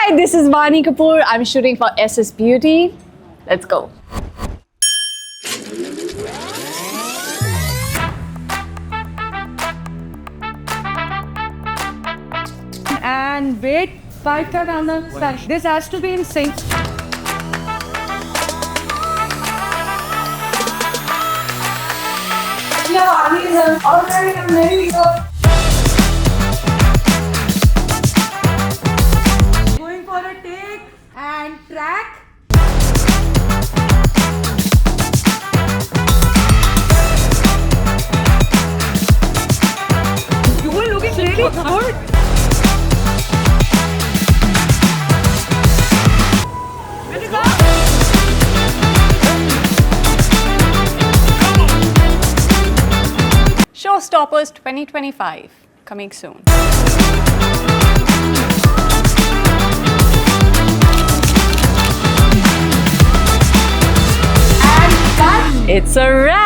Hi, this is Vaani Kapoor. I'm shooting for SSBeauty. Let's go. And wait, 5 down the side. This has to be in sync. Yeah, I'm already ready to go. Going for a take and track. You were looking really good. ShowStoppers' 2025 coming soon. And it's a wrap!